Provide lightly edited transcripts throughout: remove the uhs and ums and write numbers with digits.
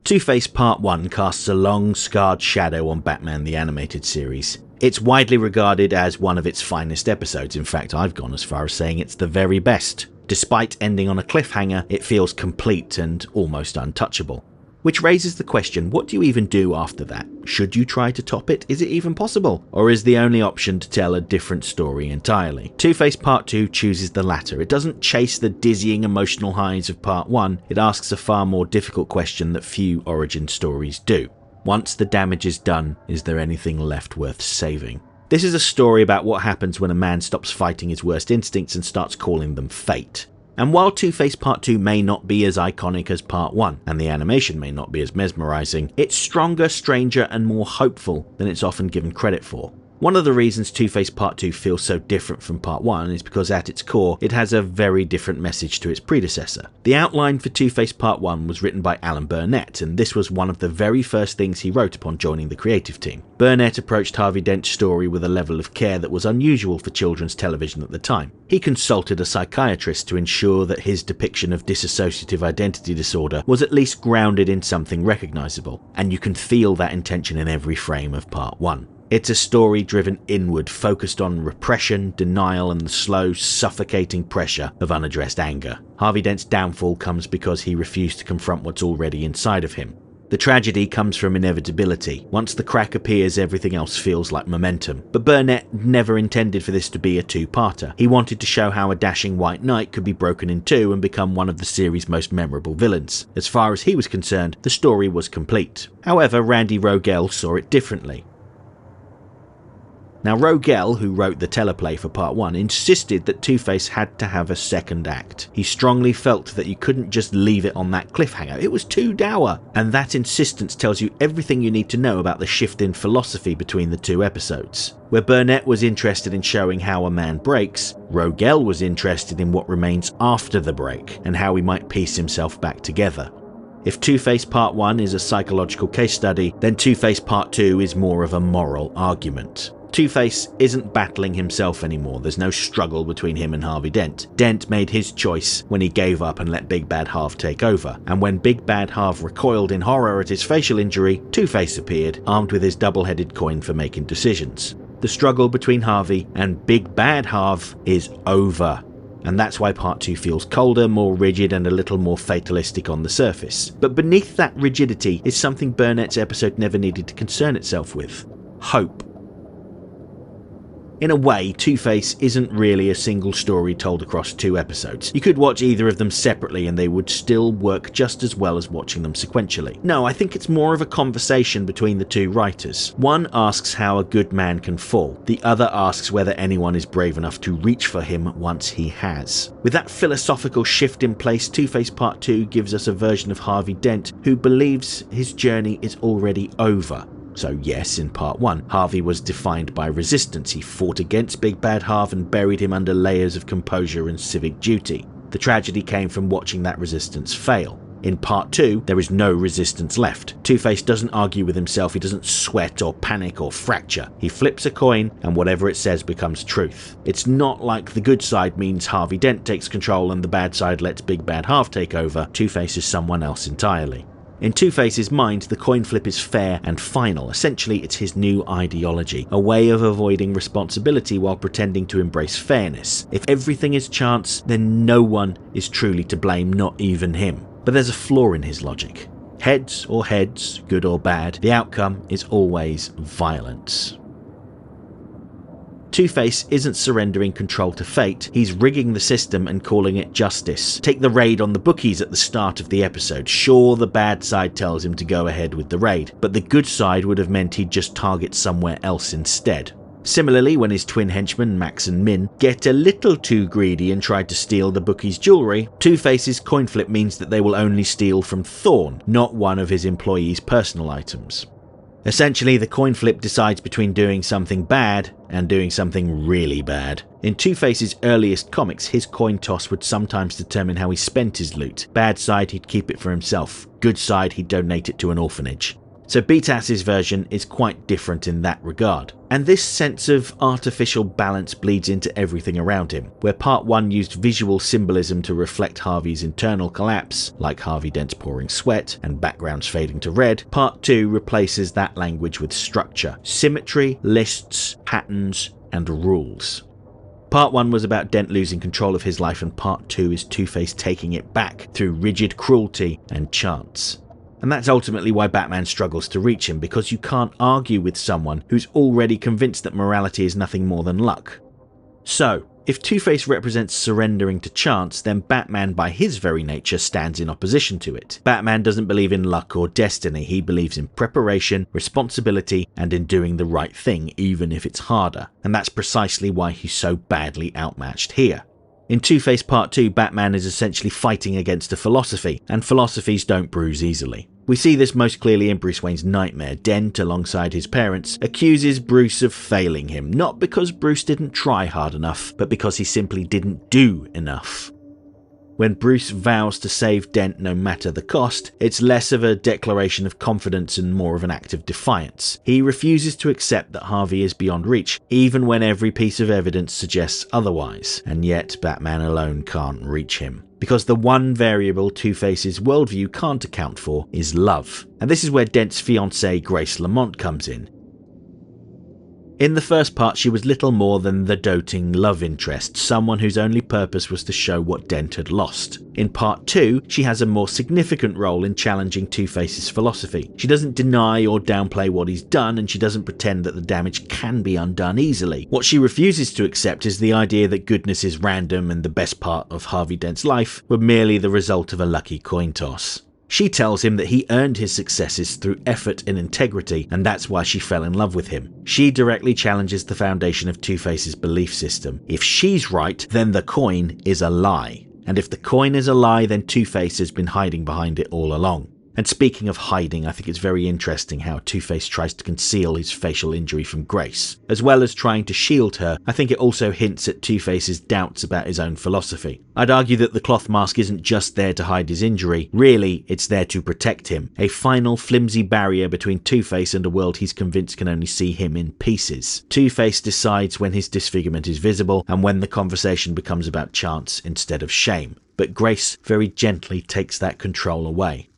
Two-Face Part 1 casts a long, scarred shadow on Batman the Animated Series. It's widely regarded as one of its finest episodes. In fact, I've gone as far as saying it's the very best. Despite ending on a cliffhanger, it feels complete and almost untouchable. Which raises the question, what do you even do after that? Should you try to top it? Is it even possible? Or is the only option to tell a different story entirely? Two-Face Part 2 chooses the latter. It doesn't chase the dizzying emotional highs of Part 1, it asks a far more difficult question that few origin stories do. Once the damage is done, is there anything left worth saving? This is a story about what happens when a man stops fighting his worst instincts and starts calling them fate. And while Two-Face Part 2 may not be as iconic as Part 1, and the animation may not be as mesmerising, it's stronger, stranger and more hopeful than it's often given credit for. One of the reasons Two-Face Part 2 feels so different from Part 1 is because at its core, it has a very different message to its predecessor. The outline for Two-Face Part 1 was written by Alan Burnett, and this was one of the very first things he wrote upon joining the creative team. Burnett approached Harvey Dent's story with a level of care that was unusual for children's television at the time. He consulted a psychiatrist to ensure that his depiction of dissociative identity disorder was at least grounded in something recognisable, and you can feel that intention in every frame of Part 1. It's a story driven inward, focused on repression, denial and the slow, suffocating pressure of unaddressed anger. Harvey Dent's downfall comes because he refused to confront what's already inside of him. The tragedy comes from inevitability. Once the crack appears, everything else feels like momentum. But Burnett never intended for this to be a two-parter. He wanted to show how a dashing white knight could be broken in two and become one of the series' most memorable villains. As far as he was concerned, the story was complete. However, Randy Rogel saw it differently. Now, Rogel, who wrote the teleplay for Part 1, insisted that Two-Face had to have a second act. He strongly felt that you couldn't just leave it on that cliffhanger. It was too dour. And that insistence tells you everything you need to know about the shift in philosophy between the two episodes. Where Burnett was interested in showing how a man breaks, Rogel was interested in what remains after the break and how he might piece himself back together. If Two-Face Part 1 is a psychological case study, then Two-Face Part 2 is more of a moral argument. Two-Face isn't battling himself anymore. There's no struggle between him and Harvey Dent. Dent made his choice when he gave up and let Big Bad Harv take over. And when Big Bad Harv recoiled in horror at his facial injury, Two-Face appeared, armed with his double-headed coin for making decisions. The struggle between Harvey and Big Bad Harv is over. And that's why Part 2 feels colder, more rigid and a little more fatalistic on the surface. But beneath that rigidity is something Burnett's episode never needed to concern itself with. Hope. In a way, Two-Face isn't really a single story told across two episodes. You could watch either of them separately and they would still work just as well as watching them sequentially. No, I think it's more of a conversation between the two writers. One asks how a good man can fall. The other asks whether anyone is brave enough to reach for him once he has. With that philosophical shift in place, Two-Face Part 2 gives us a version of Harvey Dent who believes his journey is already over. So yes, in Part 1, Harvey was defined by resistance. He fought against Big Bad Harv and buried him under layers of composure and civic duty. The tragedy came from watching that resistance fail. In Part 2, there is no resistance left. Two-Face doesn't argue with himself, he doesn't sweat or panic or fracture. He flips a coin and whatever it says becomes truth. It's not like the good side means Harvey Dent takes control and the bad side lets Big Bad Harv take over. Two-Face is someone else entirely. In Two-Face's mind, the coin flip is fair and final. Essentially, it's his new ideology, a way of avoiding responsibility while pretending to embrace fairness. If everything is chance, then no one is truly to blame, not even him. But there's a flaw in his logic. Heads or heads, good or bad, the outcome is always violence. Two-Face isn't surrendering control to fate, he's rigging the system and calling it justice. Take the raid on the bookies at the start of the episode. Sure, the bad side tells him to go ahead with the raid, but the good side would have meant he'd just target somewhere else instead. Similarly, when his twin henchmen, Max and Min, get a little too greedy and try to steal the bookies' jewellery, Two-Face's coin flip means that they will only steal from Thorne, not one of his employees' personal items. Essentially, the coin flip decides between doing something bad and doing something really bad. In Two-Face's earliest comics, his coin toss would sometimes determine how he spent his loot. Bad side, he'd keep it for himself. Good side, he'd donate it to an orphanage. So BTAS's version is quite different in that regard. And this sense of artificial balance bleeds into everything around him. Where Part 1 used visual symbolism to reflect Harvey's internal collapse, like Harvey Dent's pouring sweat and backgrounds fading to red, Part 2 replaces that language with structure, symmetry, lists, patterns, and rules. Part 1 was about Dent losing control of his life, and Part 2 is Two-Face taking it back through rigid cruelty and chance. And that's ultimately why Batman struggles to reach him, because you can't argue with someone who's already convinced that morality is nothing more than luck. So, if Two-Face represents surrendering to chance, then Batman by his very nature stands in opposition to it. Batman doesn't believe in luck or destiny, he believes in preparation, responsibility, and in doing the right thing, even if it's harder. And that's precisely why he's so badly outmatched here. In Two-Face Part 2, Batman is essentially fighting against a philosophy, and philosophies don't bruise easily. We see this most clearly in Bruce Wayne's nightmare. Dent, alongside his parents, accuses Bruce of failing him, not because Bruce didn't try hard enough, but because he simply didn't do enough. When Bruce vows to save Dent no matter the cost, it's less of a declaration of confidence and more of an act of defiance. He refuses to accept that Harvey is beyond reach, even when every piece of evidence suggests otherwise, and yet Batman alone can't reach him. Because the one variable Two-Face's worldview can't account for is love. And this is where Dent's fiancée Grace Lamont comes in. In the first part, she was little more than the doting love interest, someone whose only purpose was to show what Dent had lost. In Part 2, she has a more significant role in challenging Two-Face's philosophy. She doesn't deny or downplay what he's done, and she doesn't pretend that the damage can be undone easily. What she refuses to accept is the idea that goodness is random and the best part of Harvey Dent's life were merely the result of a lucky coin toss. She tells him that he earned his successes through effort and integrity, and that's why she fell in love with him. She directly challenges the foundation of Two-Face's belief system. If she's right, then the coin is a lie. And if the coin is a lie, then Two-Face has been hiding behind it all along. And speaking of hiding, I think it's very interesting how Two-Face tries to conceal his facial injury from Grace. As well as trying to shield her, I think it also hints at Two-Face's doubts about his own philosophy. I'd argue that the cloth mask isn't just there to hide his injury, really it's there to protect him. A final flimsy barrier between Two-Face and a world he's convinced can only see him in pieces. Two-Face decides when his disfigurement is visible and when the conversation becomes about chance instead of shame. But Grace very gently takes that control away.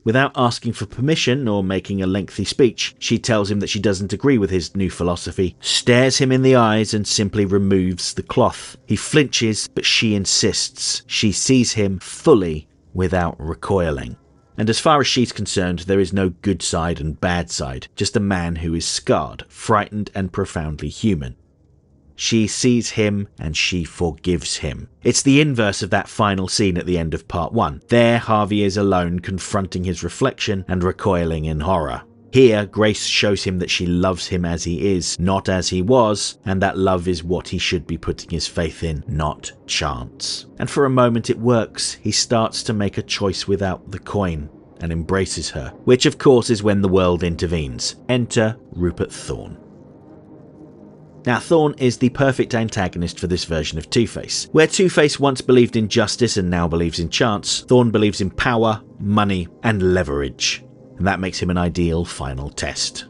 Without asking for permission or making a lengthy speech, she tells him that she doesn't agree with his new philosophy, stares him in the eyes and simply removes the cloth. He flinches, but she insists. She sees him fully without recoiling. And as far as she's concerned, there is no good side and bad side, just a man who is scarred, frightened and profoundly human. She sees him and she forgives him. It's the inverse of that final scene at the end of Part 1. There, Harvey is alone, confronting his reflection and recoiling in horror. Here, Grace shows him that she loves him as he is, not as he was, and that love is what he should be putting his faith in, not chance. And for a moment it works. He starts to make a choice without the coin and embraces her, which of course is when the world intervenes. Enter Rupert Thorne. Now, Thorne is the perfect antagonist for this version of Two-Face. Where Two-Face once believed in justice and now believes in chance, Thorne believes in power, money, and leverage. And that makes him an ideal final test.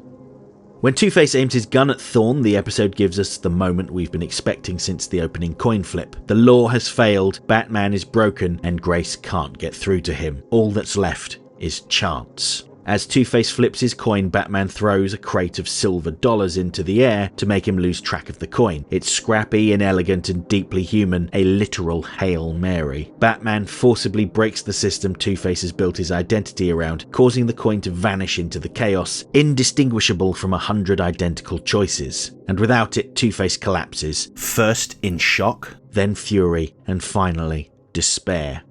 When Two-Face aims his gun at Thorne, the episode gives us the moment we've been expecting since the opening coin flip. The law has failed, Batman is broken, and Grace can't get through to him. All that's left is chance. As Two-Face flips his coin, Batman throws a crate of silver dollars into the air to make him lose track of the coin. It's scrappy, inelegant, and deeply human, a literal Hail Mary. Batman forcibly breaks the system Two-Face has built his identity around, causing the coin to vanish into the chaos, indistinguishable from 100 identical choices. And without it, Two-Face collapses, first in shock, then fury, and finally, despair.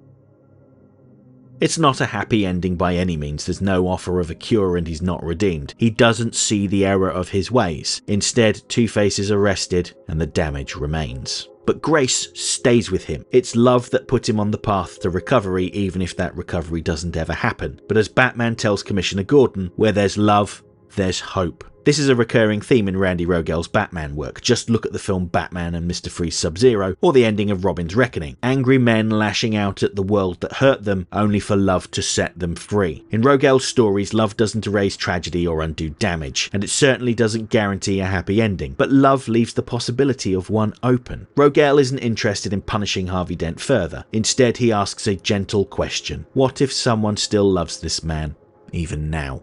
It's not a happy ending by any means. There's no offer of a cure and he's not redeemed. He doesn't see the error of his ways. Instead, Two-Face is arrested and the damage remains. But Grace stays with him. It's love that put him on the path to recovery, even if that recovery doesn't ever happen. But as Batman tells Commissioner Gordon, where there's love, there's hope. This is a recurring theme in Randy Rogel's Batman work. Just look at the film Batman and Mr. Freeze Sub-Zero, or the ending of Robin's Reckoning. Angry men lashing out at the world that hurt them, only for love to set them free. In Rogel's stories, love doesn't erase tragedy or undo damage, and it certainly doesn't guarantee a happy ending, but love leaves the possibility of one open. Rogel isn't interested in punishing Harvey Dent further. Instead, he asks a gentle question. What if someone still loves this man, even now?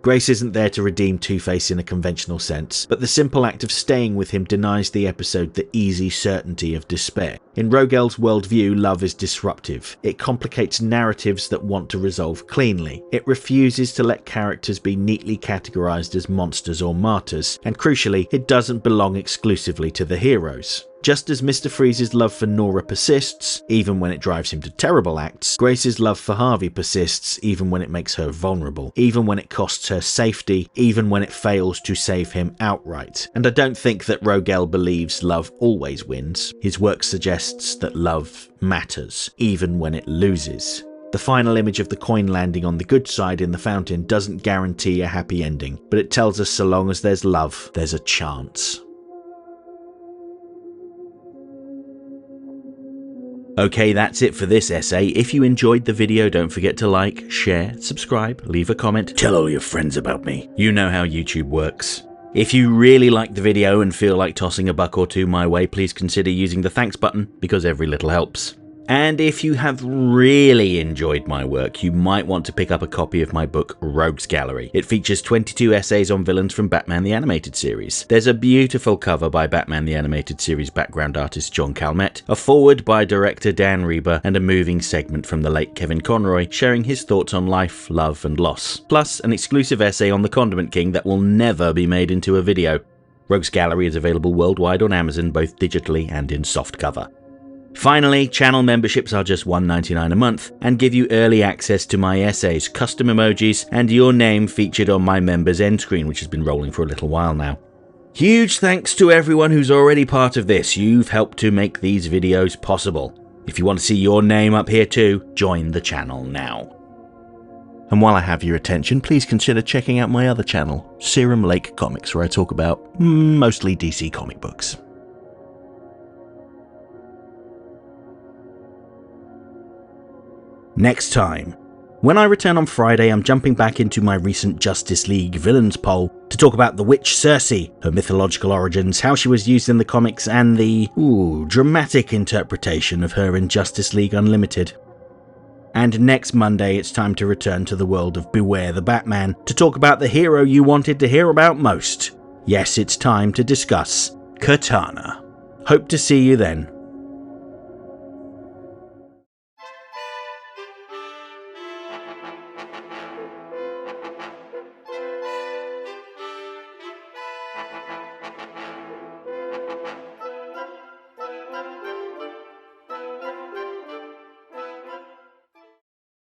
Grace isn't there to redeem Two-Face in a conventional sense, but the simple act of staying with him denies the episode the easy certainty of despair. In Rogel's worldview, love is disruptive. It complicates narratives that want to resolve cleanly. It refuses to let characters be neatly categorized as monsters or martyrs, and crucially, it doesn't belong exclusively to the heroes. Just as Mr. Freeze's love for Nora persists, even when it drives him to terrible acts, Grace's love for Harvey persists even when it makes her vulnerable, even when it costs her safety, even when it fails to save him outright. And I don't think that Rogel believes love always wins. His work suggests that love matters, even when it loses. The final image of the coin landing on the good side in the fountain doesn't guarantee a happy ending, but it tells us so long as there's love, there's a chance. Okay, that's it for this essay. If you enjoyed the video, don't forget to like, share, subscribe, leave a comment, tell all your friends about me. You know how YouTube works. If you really liked the video and feel like tossing a buck or two my way, please consider using the thanks button, because every little helps. And if you have really enjoyed my work, you might want to pick up a copy of my book, Rogues Gallery. It features 22 essays on villains from Batman the Animated Series. There's a beautiful cover by Batman the Animated Series background artist John Calmette, a foreword by director Dan Reber, and a moving segment from the late Kevin Conroy sharing his thoughts on life, love, and loss. Plus, an exclusive essay on the Condiment King that will never be made into a video. Rogues Gallery is available worldwide on Amazon, both digitally and in softcover. Finally, channel memberships are just $1.99 a month and give you early access to my essays, custom emojis, and your name featured on my members end screen, which has been rolling for a little while now. Huge thanks to everyone who's already part of this. You've helped to make these videos possible. If you want to see your name up here too, join the channel now. And while I have your attention, please consider checking out my other channel, Serum Lake Comics, where I talk about mostly DC comic books. Next time. When I return on Friday, I'm jumping back into my recent Justice League villains poll to talk about the witch Cersei, her mythological origins, how she was used in the comics, and the dramatic interpretation of her in Justice League Unlimited. And next Monday, it's time to return to the world of Beware the Batman to talk about the hero you wanted to hear about most. Yes, it's time to discuss Katana. Hope to see you then.